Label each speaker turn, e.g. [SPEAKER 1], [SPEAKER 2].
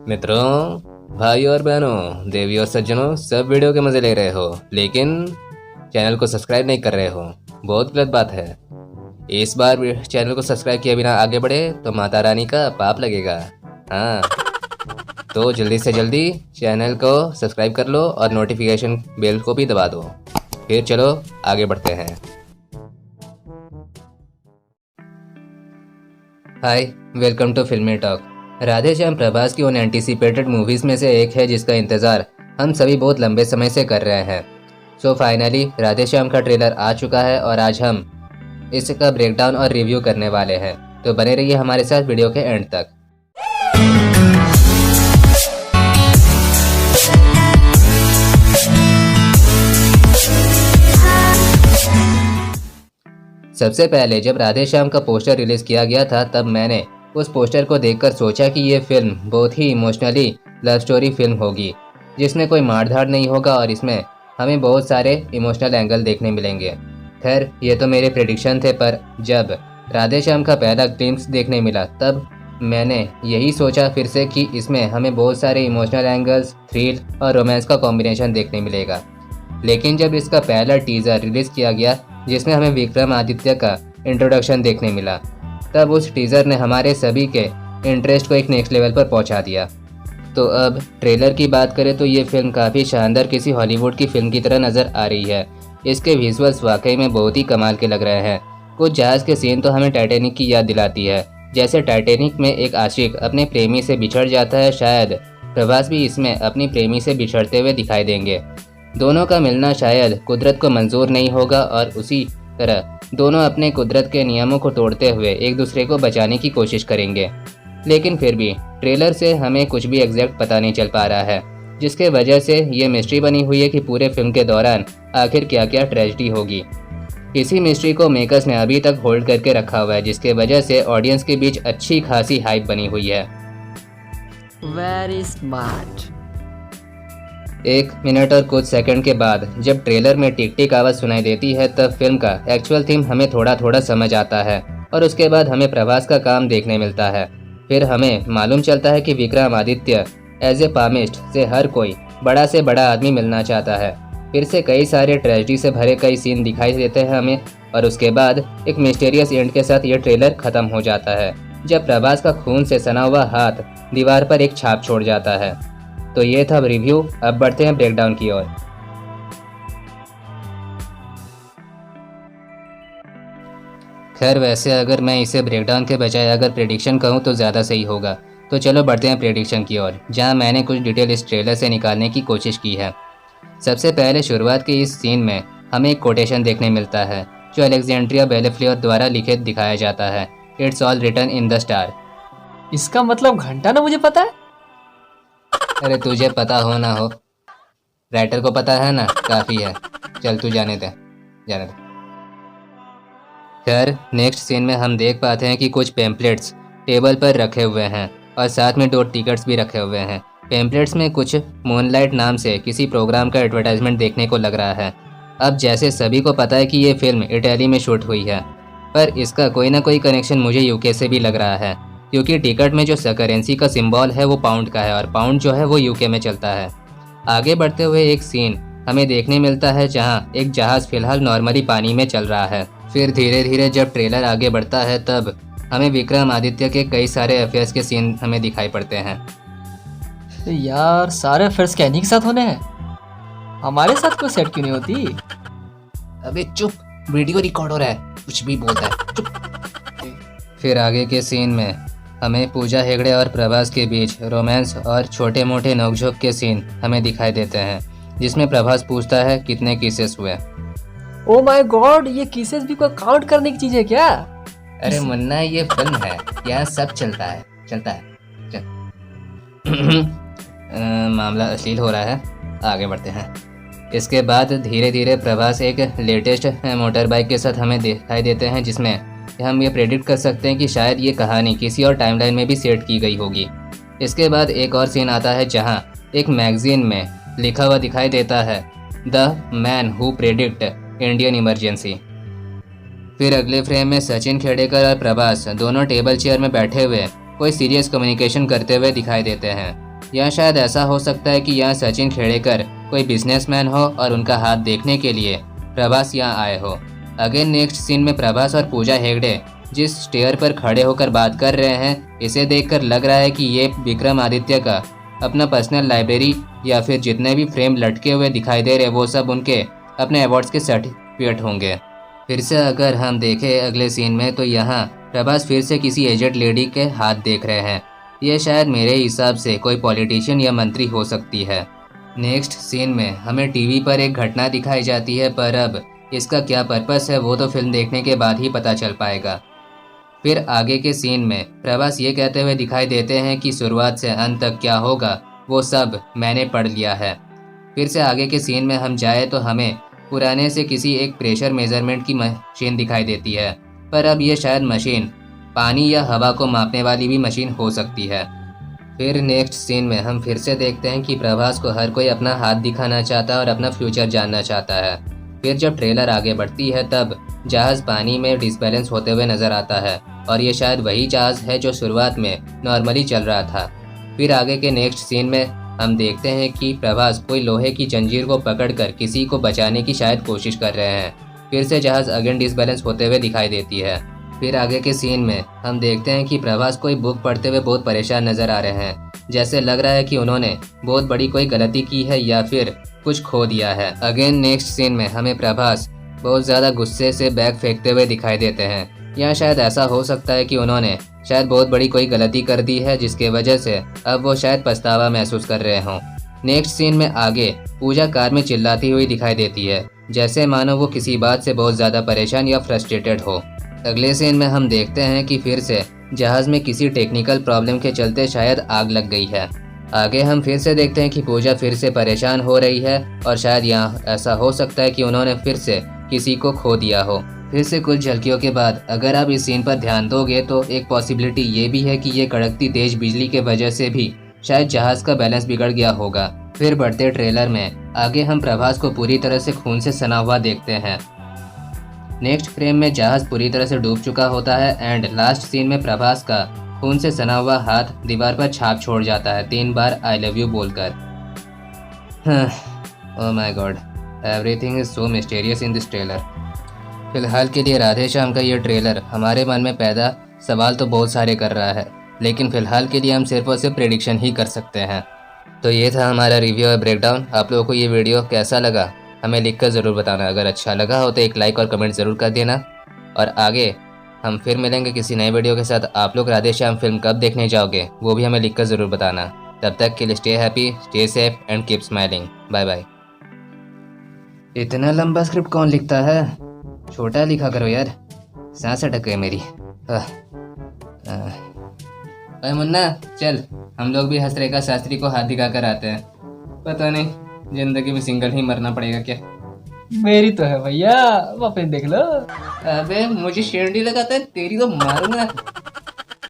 [SPEAKER 1] मित्रों, भाई और बहनों, देवी और सज्जनों, सब वीडियो के मजे ले रहे हो लेकिन चैनल को सब्सक्राइब नहीं कर रहे हो। बहुत गलत बात है। इस बार चैनल को सब्सक्राइब किए बिना आगे बढ़े तो माता रानी का पाप लगेगा। हाँ, तो जल्दी से जल्दी चैनल को सब्सक्राइब कर लो और नोटिफिकेशन बेल को भी दबा दो। फिर चलो आगे बढ़ते हैं। हाय, वेलकम टू फिल्मी टॉक। राधे श्याम प्रभास की उन एंटीसिपेटेड मूवीज में से एक है जिसका इंतज़ार हम सभी बहुत लंबे समय से कर रहे हैं। सो फाइनली राधे श्याम का ट्रेलर आ चुका है और आज हम इसका ब्रेकडाउन और रिव्यू करने वाले हैं। तो बने रहिए हमारे साथ वीडियो के एंड तक। सबसे पहले जब राधे श्याम का पोस्टर रिलीज किया गया था तब मैंने उस पोस्टर को देखकर सोचा कि ये फिल्म बहुत ही इमोशनली लव स्टोरी फिल्म होगी जिसमें कोई मारधाड़ नहीं होगा और इसमें हमें बहुत सारे इमोशनल एंगल देखने मिलेंगे। खैर, ये तो मेरे प्रेडिक्शन थे, पर जब राधे श्याम का पहला ग्लिम्स देखने मिला तब मैंने यही सोचा फिर से कि इसमें हमें बहुत सारे इमोशनल एंगल्स, थ्रिल और रोमांस का कॉम्बिनेशन देखने मिलेगा। लेकिन जब इसका पहला टीजर रिलीज किया गया जिसमें हमें विक्रमादित्य का इंट्रोडक्शन देखने मिला, तब उस टीजर ने हमारे सभी के इंटरेस्ट को एक नेक्स्ट लेवल पर पहुंचा दिया। तो अब ट्रेलर की बात करें तो ये फिल्म काफ़ी शानदार किसी हॉलीवुड की फिल्म की तरह नज़र आ रही है। इसके विजुअल्स वाकई में बहुत ही कमाल के लग रहे हैं। कुछ जहाज़ के सीन तो हमें टाइटैनिक की याद दिलाती है। जैसे टाइटैनिक में एक आशिक अपने प्रेमी से बिछड़ जाता है, शायद प्रभास भी इसमें अपनी प्रेमी से बिछड़ते हुए दिखाई देंगे। दोनों का मिलना शायद कुदरत को मंजूर नहीं होगा और उसी तरह दोनों अपने कुदरत के नियमों को तोड़ते हुए एक दूसरे को बचाने की कोशिश करेंगे। लेकिन फिर भी ट्रेलर से हमें कुछ भी एग्जैक्ट पता नहीं चल पा रहा है, जिसके वजह से ये मिस्ट्री बनी हुई है कि पूरे फिल्म के दौरान आखिर क्या क्या ट्रेजेडी होगी। इसी मिस्ट्री को मेकर्स ने अभी तक होल्ड करके रखा हुआ है, जिसके वजह से ऑडियंस के बीच अच्छी खासी हाइप बनी हुई है।
[SPEAKER 2] Very smart.
[SPEAKER 1] 1 मिनट और कुछ सेकंड के बाद जब ट्रेलर में टिक टिक आवाज़ सुनाई देती है तब फिल्म का एक्चुअल थीम हमें थोड़ा थोड़ा समझ आता है और उसके बाद हमें प्रभास का काम देखने मिलता है। फिर हमें मालूम चलता है कि विक्रमादित्य एज ए पामिस्ट से हर कोई बड़ा से बड़ा आदमी मिलना चाहता है। फिर से कई सारे ट्रेजेडी से भरे कई सीन दिखाई देते हैं हमें और उसके बाद एक मिस्टीरियस एंड के साथ ये ट्रेलर खत्म हो जाता है जब प्रभास का खून से सना हुआ हाथ दीवार पर एक छाप छोड़ जाता है। तो ये था रिव्यू। अब बढ़ते हैं ब्रेकडाउन की ओर। खैर, वैसे अगर मैं इसे ब्रेकडाउन के बजाय अगर प्रेडिक्शन कहूँ तो ज़्यादा सही होगा। तो चलो बढ़ते हैं प्रेडिक्शन की ओर, जहाँ मैंने कुछ डिटेल इस ट्रेलर से निकालने की कोशिश की है। सबसे पहले शुरुआत के इस सीन में हमें एक कोटेशन देखने मिलता है जो अलेक्जेंड्रिया बेलेफ्लियर द्वारा लिखित दिखाया जाता है। It's all written in the star.
[SPEAKER 2] इसका मतलब घंटा ना मुझे पता है।
[SPEAKER 1] अरे तुझे पता हो ना हो, राइटर को पता है ना, काफ़ी है। चल तू जाने दे। खैर, नेक्स्ट सीन में हम देख पाते हैं कि कुछ पैम्पलेट्स टेबल पर रखे हुए हैं और साथ में 2 टिकट्स भी रखे हुए हैं। पैम्पलेट्स में कुछ मूनलाइट नाम से किसी प्रोग्राम का एडवर्टाइजमेंट देखने को लग रहा है। अब जैसे सभी को पता है कि ये फिल्म इटली में शूट हुई है, पर इसका कोई ना कोई कनेक्शन मुझे यूके से भी लग रहा है, क्योंकि टिकट में जो करेंसी का सिंबल है वो पाउंड का है और पाउंड जो है वो यूके में चलता है। आगे बढ़ते हुए एक सीन हमें देखने मिलता है जहाँ एक जहाज़ फिलहाल नॉर्मली पानी में चल रहा है। फिर धीरे धीरे जब ट्रेलर आगे बढ़ता है तब हमें विक्रमादित्य के कई सारे अफेयर्स के सीन हमें दिखाई पड़ते हैं।
[SPEAKER 2] यार, सारे अफेयर्स कैनी के साथ होने हैं, हमारे साथ कोई सेट क्यों नहीं होती?
[SPEAKER 1] अबे चुप, वीडियो रिकॉर्ड हो रहा है, कुछ भी बोलता है, चुप। फिर आगे के सीन में हमें पूजा हेगड़े और प्रभास के बीच रोमांस और छोटे मोटे नोकझोंक के सीन हमें दिखाई देते हैं, जिसमें प्रभास पूछता है कितने केसेस हुए।
[SPEAKER 2] ओ माय गॉड, ये केसेस भी कोई काउंट करने की चीज है क्या?
[SPEAKER 1] अरे मुन्ना, ये फिल्म है, यहाँ सब चलता है। चल। मामला अश्लील हो रहा है, आगे बढ़ते हैं। इसके बाद धीरे धीरे प्रभास एक लेटेस्ट मोटर बाइक के साथ हमें दिखाई देते हैं, जिसमें हम ये प्रेडिक्ट कर सकते हैं कि शायद ये कहानी किसी और टाइमलाइन में भी सेट की गई होगी। इसके बाद एक और सीन आता है जहाँ एक मैगजीन में लिखा हुआ दिखाई देता है, the man who predict Indian emergency. फिर अगले फ्रेम में सचिन खेड़ेकर और प्रभास दोनों टेबल चेयर में बैठे हुए कोई सीरियस कम्युनिकेशन करते हुए दिखाई देते हैं। या शायद ऐसा हो सकता है कि यहाँ सचिन खेड़ेकर कोई बिजनेसमैन हो और उनका हाथ देखने के लिए प्रभास यहाँ आए हो। अगेन नेक्स्ट सीन में प्रभास और पूजा हेगड़े जिस स्टेयर पर खड़े होकर बात कर रहे हैं, इसे देखकर लग रहा है कि ये विक्रमादित्य का अपना पर्सनल लाइब्रेरी या फिर जितने भी फ्रेम लटके हुए दिखाई दे रहे वो सब उनके अपने अवार्ड्स के सर्टिफिकेट होंगे। फिर से अगर हम देखें अगले सीन में तो यहाँ प्रभास फिर से किसी एजेड लेडी के हाथ देख रहे हैं। ये शायद मेरे हिसाब से कोई पॉलिटिशियन या मंत्री हो सकती है। नेक्स्ट सीन में हमें टीवी पर एक घटना दिखाई जाती है, पर अब इसका क्या पर्पस है वो तो फिल्म देखने के बाद ही पता चल पाएगा। फिर आगे के सीन में प्रभास ये कहते हुए दिखाई देते हैं कि शुरुआत से अंत तक क्या होगा वो सब मैंने पढ़ लिया है। फिर से आगे के सीन में हम जाए तो हमें पुराने से किसी एक प्रेशर मेजरमेंट की मशीन दिखाई देती है, पर अब ये शायद मशीन पानी या हवा को मापने वाली भी मशीन हो सकती है। फिर नेक्स्ट सीन में हम फिर से देखते हैं कि प्रभास को हर कोई अपना हाथ दिखाना चाहता है और अपना फ्यूचर जानना चाहता है। फिर जब ट्रेलर आगे बढ़ती है तब जहाज़ पानी में डिसबैलेंस होते हुए नजर आता है और ये शायद वही जहाज़ है जो शुरुआत में नॉर्मली चल रहा था। फिर आगे के नेक्स्ट सीन में हम देखते हैं कि प्रभास कोई लोहे की जंजीर को पकड़कर किसी को बचाने की शायद कोशिश कर रहे हैं। फिर से जहाज़ अगेन डिसबैलेंस होते हुए दिखाई देती है। फिर आगे के सीन में हम देखते हैं कि प्रभास कोई बुक पढ़ते हुए बहुत परेशान नजर आ रहे हैं, जैसे लग रहा है कि उन्होंने बहुत बड़ी कोई गलती की है या फिर कुछ खो दिया है। अगेन नेक्स्ट सीन में हमें प्रभास बहुत ज़्यादा गुस्से से बैग फेंकते हुए दिखाई देते हैं। या शायद ऐसा हो सकता है कि उन्होंने शायद बहुत बड़ी कोई गलती कर दी है जिसके वजह से अब वो शायद पछतावा महसूस कर रहे हों। नेक्स्ट सीन में आगे पूजा कार में चिल्लाती हुई दिखाई देती है, जैसे मानो वो किसी बात से बहुत ज़्यादा परेशान या फ्रस्ट्रेटेड हो। अगले सीन में हम देखते हैं कि फिर से जहाज़ में किसी टेक्निकल प्रॉब्लम के चलते शायद आग लग गई है। आगे हम फिर से देखते हैं कि पूजा फिर से परेशान हो रही है और शायद यहाँ ऐसा हो सकता है कि उन्होंने फिर से किसी को खो दिया हो। फिर से कुछ झलकियों के बाद अगर आप इस सीन पर ध्यान दोगे तो एक पॉसिबिलिटी ये भी है कि ये कड़कती तेज बिजली के वजह से भी शायद जहाज़ का बैलेंस बिगड़ गया होगा। फिर बढ़ते ट्रेलर में आगे हम प्रभास को पूरी तरह से खून से सना हुआ देखते हैं। नेक्स्ट फ्रेम में जहाज पूरी तरह से डूब चुका होता है एंड लास्ट सीन में प्रभास का खून से सना हुआ हाथ दीवार पर छाप छोड़ जाता है 3 बार आई लव यू बोलकर। Oh my God, everything is so mysterious in this trailer. फिलहाल के लिए राधे श्याम का ये ट्रेलर हमारे मन में पैदा सवाल तो बहुत सारे कर रहा है, लेकिन फिलहाल के लिए हम सिर्फ और सिर्फ प्रेडिक्शन ही कर सकते हैं। तो ये था हमारा रिव्यू और ब्रेकडाउन। आप लोगों को ये वीडियो कैसा लगा हमें लिखकर ज़रूर बताना। अगर अच्छा लगा हो तो एक लाइक और कमेंट ज़रूर कर देना। और आगे हम फिर मिलेंगे किसी नए वीडियो के साथ। आप लोग राधे श्याम फिल्म कब देखने जाओगे वो भी हमें लिखकर ज़रूर बताना। तब तक के लिए stay happy, stay safe and keep smiling. Bye bye. इतना लंबा स्क्रिप्ट कौन लिखता है? छोटा लिखा करो यार, सांस अटक गई मेरी। अरे मुन्ना चल, हम लोग भी हंसरेखा शास्त्री को हाथ दिखा कर आते हैं। पता नहीं जिंदगी में सिंगल ही मरना पड़ेगा क्या?
[SPEAKER 2] मेरी तो है भैया, वो अपने देख लो।
[SPEAKER 1] अबे मुझे शेरडी लगाता है, तेरी तो मारूंगा।